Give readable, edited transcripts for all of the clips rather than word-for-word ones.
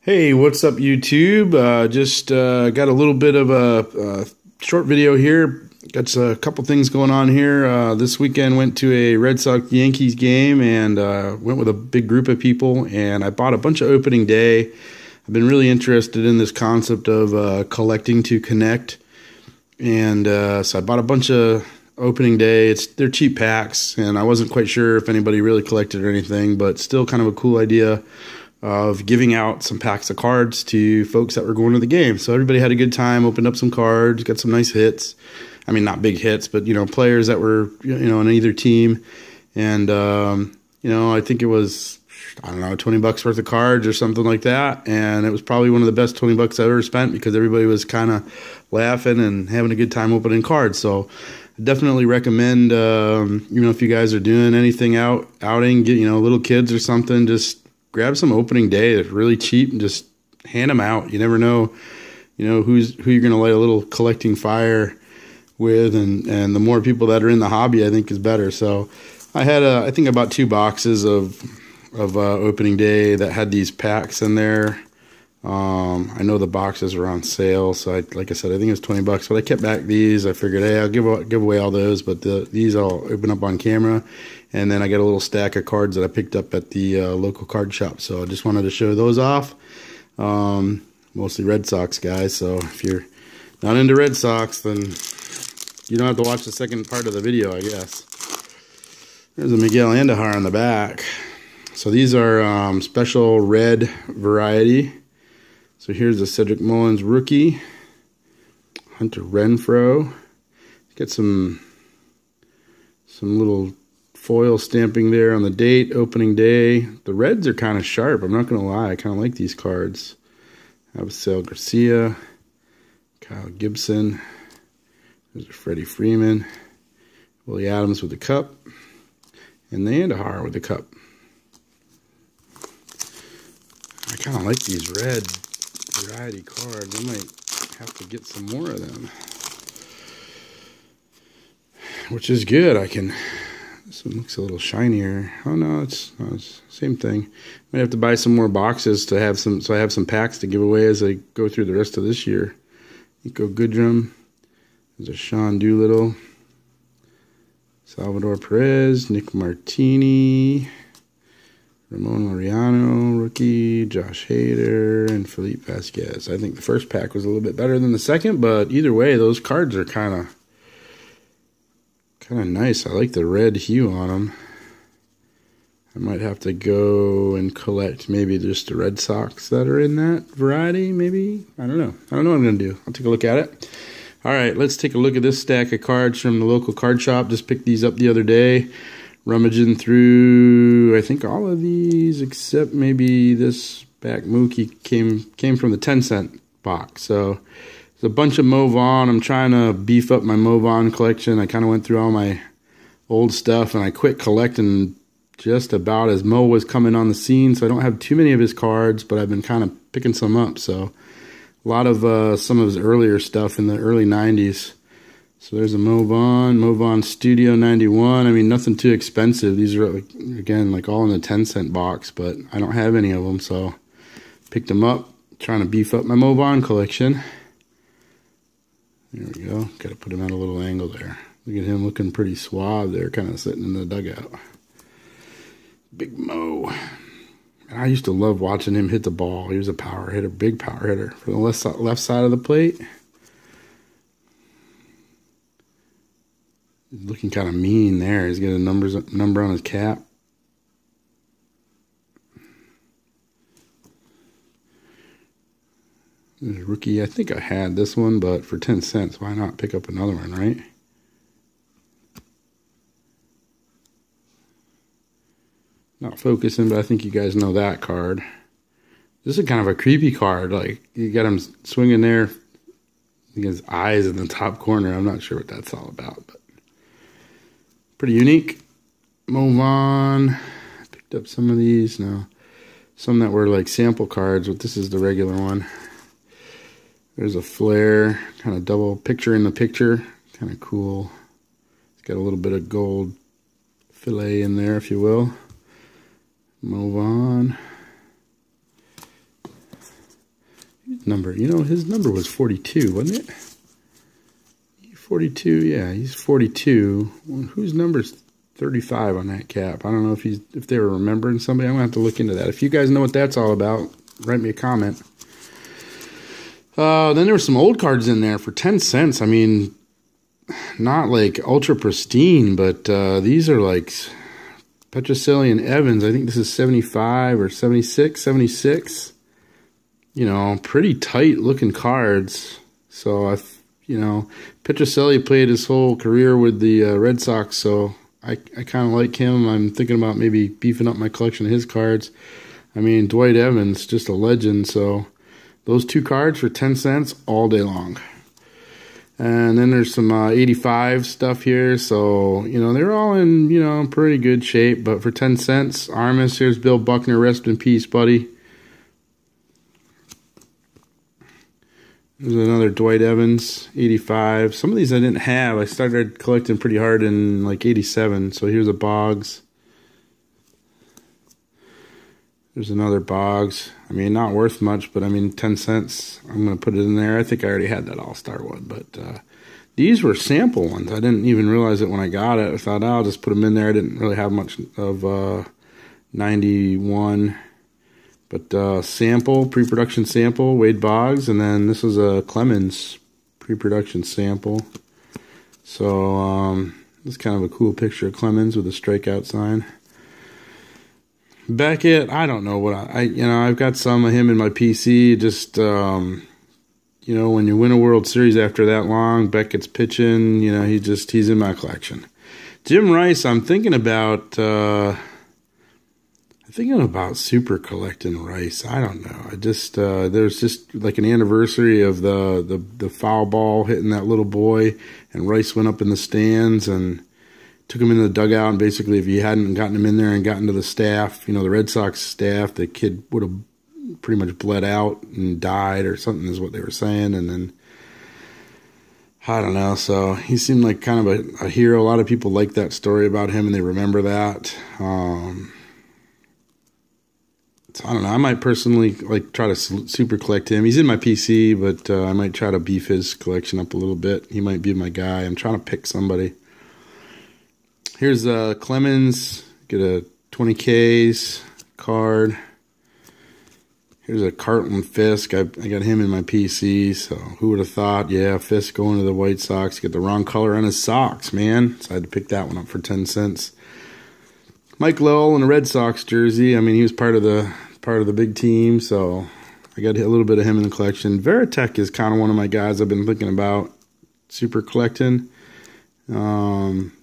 Hey, what's up YouTube? Just got a little bit of a short video here. Got a couple things going on here. This weekend went to a Red Sox Yankees game and went with a big group of people, and I bought a bunch of opening day. I've been really interested in this concept of collecting to connect, and so I bought a bunch of opening day. They're cheap packs, and I wasn't quite sure if anybody really collected or anything, but still kind of a cool idea of giving out some packs of cards to folks that were going to the game. So everybody had a good time, opened up some cards, got some nice hits. I mean, not big hits, but, players that were, on either team. And, I think it was, $20 worth of cards or something like that. And it was probably one of the best $20 I've ever spent because everybody was kind of laughing and having a good time opening cards. So I definitely recommend, if you guys are doing anything outing, get, little kids or something, just grab some opening day that's really cheap and just hand them out. You never know, who you're going to light a little collecting fire with, and the more people that are in the hobby, I think, is better. So I had I think about 2 boxes of opening day that had these packs in there. I know the boxes were on sale, so like I said, I think it was $20, but I kept back these. I figured, hey, I'll give away all those, but these I'll open up on camera. And then I got a little stack of cards that I picked up at the local card shop. So I just wanted to show those off. Mostly Red Sox guys. So if you're not into Red Sox, then you don't have to watch the second part of the video, I guess. There's a Miguel Andujar on the back. So these are special red variety. So here's the Cedric Mullins rookie. Hunter Renfroe. Got some little foil stamping there on the date, opening day. The reds are kind of sharp, I'm not going to lie. I kind of like these cards. Abisail Garcia, Kyle Gibson, there's a Freddie Freeman, Willie Adams with the cup, and the Andujar with the cup. I kind of like these red variety cards. I might have to get some more of them, which is good. This one looks a little shinier. Oh no, it's same thing. Might have to buy some more boxes to have some, so I have some packs to give away as I go through the rest of this year. Nico Goodrum. There's a Sean Doolittle. Salvador Perez. Nick Martini. Ramon Laureano, rookie. Josh Hader. And Felipe Vasquez. I think the first pack was a little bit better than the second, but either way, those cards are kind of nice. I like the red hue on them. I might have to go and collect maybe just the Red Sox that are in that variety, maybe. I don't know what I'm going to do. I'll take a look at it. All right, let's take a look at this stack of cards from the local card shop. Just picked these up the other day. Rummaging through, I think, all of these except maybe this back Mookie came from the 10-cent box. So there's a bunch of Mo Vaughn. I'm trying to beef up my Mo Vaughn collection. I kind of went through all my old stuff, and I quit collecting just about as Mo was coming on the scene, so I don't have too many of his cards, but I've been kind of picking some up. So a lot of some of his earlier stuff in the early 90s. So there's a Mo Vaughn Studio 91. I mean, nothing too expensive. These are, again, all in the 10-cent box, but I don't have any of them, so picked them up, trying to beef up my Mo Vaughn collection. There we go. Got to put him at a little angle there. Look at him looking pretty suave there, kind of sitting in the dugout. Big Mo. And I used to love watching him hit the ball. He was a power hitter, big power hitter for the left side of the plate. He's looking kind of mean there. He's got a number on his cap. This rookie, I think I had this one, but for 10 cents, why not pick up another one, right? Not focusing, but I think you guys know that card. This is kind of a creepy card. You got him swinging there. His eyes in the top corner. I'm not sure what that's all about, but pretty unique. Mo Vaughn. Picked up some of these. No, some that were sample cards, but this is the regular one. There's a flare, kind of double picture in the picture. Kind of cool. It's got a little bit of gold fillet in there, if you will. Mo Vaughn. number? You know, his number was 42, wasn't it? 42, yeah, he's 42. Well, whose number's 35 on that cap? I don't know if they were remembering somebody. I'm gonna have to look into that. If you guys know what that's all about, write me a comment. Then there were some old cards in there for 10 cents. I mean, not like ultra pristine, but these are like Petrocelli and Evans. I think this is 75 or 76. You know, pretty tight looking cards. So you know, Petrocelli played his whole career with the Red Sox, so I kind of like him. I'm thinking about maybe beefing up my collection of his cards. I mean, Dwight Evans, just a legend, so those two cards for 10 cents all day long. And then there's some 85 stuff here. So, you know, they're all in, you know, pretty good shape. But for 10 cents, Armis, here's Bill Buckner. Rest in peace, buddy. There's another Dwight Evans, 85. Some of these I didn't have. I started collecting pretty hard in like 87. So here's a Boggs. There's another Boggs. I mean, not worth much, but I mean, 10 cents. I'm going to put it in there. I think I already had that All-Star one, but these were sample ones. I didn't even realize it when I got it. I thought, oh, I'll just put them in there. I didn't really have much of 91, but sample, pre-production sample, Wade Boggs, and then this was a Clemens pre-production sample. So this is kind of a cool picture of Clemens with a strikeout sign. Beckett, I don't know what you know, I've got some of him in my PC. Just, you know, when you win a World Series after that long, Beckett's pitching, you know, he's in my collection. Jim Rice, I'm thinking about super collecting Rice. I don't know. I just, there's just like an anniversary of the foul ball hitting that little boy, and Rice went up in the stands and took him into the dugout, and basically if he hadn't gotten him in there and gotten to the staff, you know, the Red Sox staff, the kid would have pretty much bled out and died or something is what they were saying. And then, I don't know, so he seemed like kind of a hero. A lot of people like that story about him and they remember that. So I don't know, I might personally like try to super collect him. He's in my PC, but I might try to beef his collection up a little bit. He might be my guy. I'm trying to pick somebody. Here's Clemens, get a 20Ks card. Here's a Carlton Fisk. I got him in my PC, so who would have thought? Yeah, Fisk going to the White Sox. Get the wrong color on his socks, man. So I had to pick that one up for 10 cents. Mike Lowell in a Red Sox jersey. I mean, he was part of the big team, so I got a little bit of him in the collection. Veritek is kind of one of my guys I've been thinking about super collecting.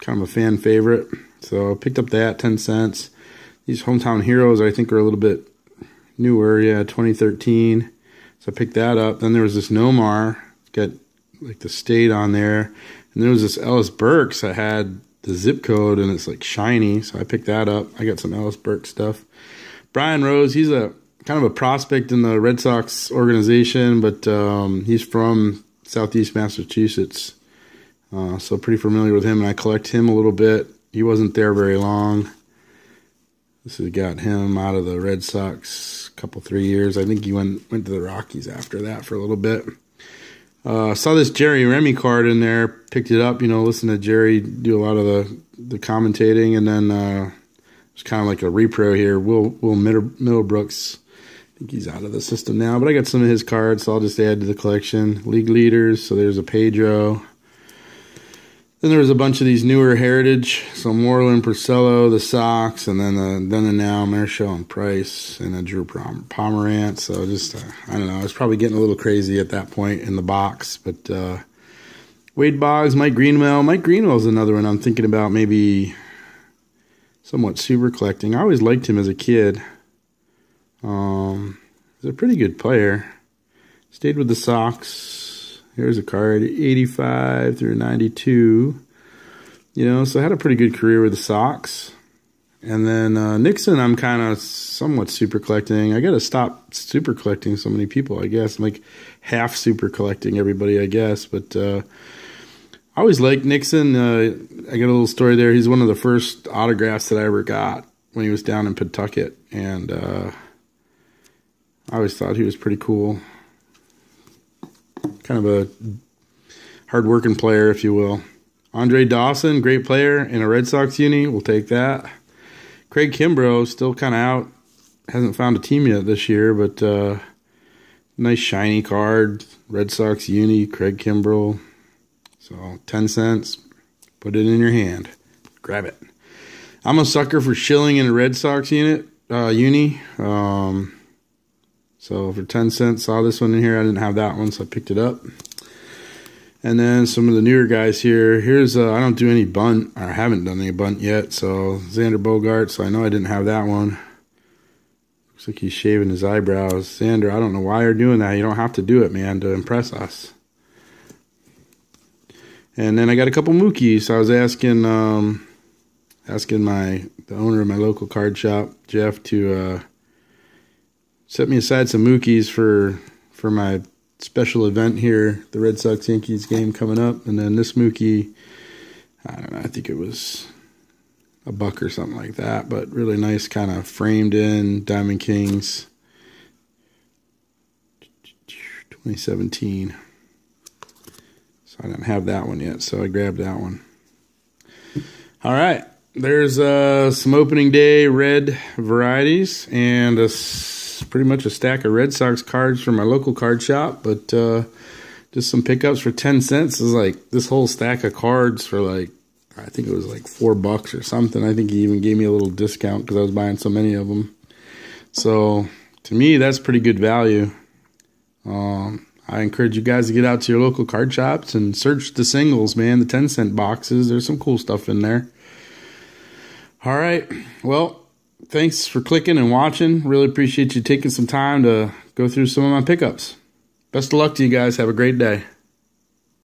Kind of a fan favorite, so I picked up that, 10 cents. These Hometown Heroes I think are a little bit newer, yeah, 2013. So I picked that up. Then there was this Nomar, got like the state on there, and there was this Ellis Burks that had the zip code and it's like shiny, so I picked that up. I got some Ellis Burks stuff. Brian Rose, he's a kind of a prospect in the Red Sox organization, but he's from Southeast Massachusetts. So pretty familiar with him, and I collect him a little bit. He wasn't there very long. This has got him out of the Red Sox a couple, 3 years. I think he went to the Rockies after that for a little bit. Saw this Jerry Remy card in there, picked it up, you know, listened to Jerry do a lot of the commentating, and then it's kind of like a repro here. Will Middlebrooks, I think he's out of the system now, but I got some of his cards, so I'll just add to the collection. League leaders, so there's a Pedro. Then there was a bunch of these newer heritage, so Moreland, Porcello, the Sox, and then and now Marichal and Price, and a Drew Pomerantz. So just I don't know, I was probably getting a little crazy at that point in the box. But Wade Boggs, Mike Greenwell. Mike Greenwell's another one I'm thinking about maybe somewhat super collecting. I always liked him as a kid. He's a pretty good player. Stayed with the Sox. Here's a card, 85 through 92. You know, so I had a pretty good career with the Sox. And then Nixon, I'm kind of somewhat super collecting. I got to stop super collecting so many people, I guess. I'm like half super collecting everybody, I guess. But I always liked Nixon. I got a little story there. He's one of the first autographs that I ever got when he was down in Pawtucket. And I always thought he was pretty cool. kind of a hard-working player, if you will. Andre Dawson, great player in a Red Sox uni. We'll take that. Craig Kimbrough, still kind of out. Hasn't found a team yet this year, but nice shiny card. Red Sox uni, Craig Kimbrough. So 10 cents. Put it in your hand. Grab it. I'm a sucker for shilling in a Red Sox uni. So for 10 cents, saw this one in here. I didn't have that one, so I picked it up. And then some of the newer guys here. Here's, I don't do any bunt, or I haven't done any bunt yet. So Xander Bogaerts, so I know I didn't have that one. Looks like he's shaving his eyebrows. Xander, I don't know why you're doing that. You don't have to do it, man, to impress us. And then I got a couple Mookies. So I was asking the owner of my local card shop, Jeff, to set me aside some Mookies for my special event here, the Red Sox Yankees game coming up. And then this Mookie, I don't know, I think it was $1 or something like that, but really nice, kind of framed in Diamond Kings 2017. So I didn't have that one yet, so I grabbed that one. All right, there's some opening day red varieties and pretty much a stack of Red Sox cards from my local card shop, but just some pickups for 10 cents. Is like this whole stack of cards for like, I think it was like $4 or something. I think he even gave me a little discount because I was buying so many of them. So to me, that's pretty good value. I encourage you guys to get out to your local card shops and search the singles, man, the 10-cent boxes. There's some cool stuff in there. All right, well, thanks for clicking and watching. Really appreciate you taking some time to go through some of my pickups. Best of luck to you guys. Have a great day.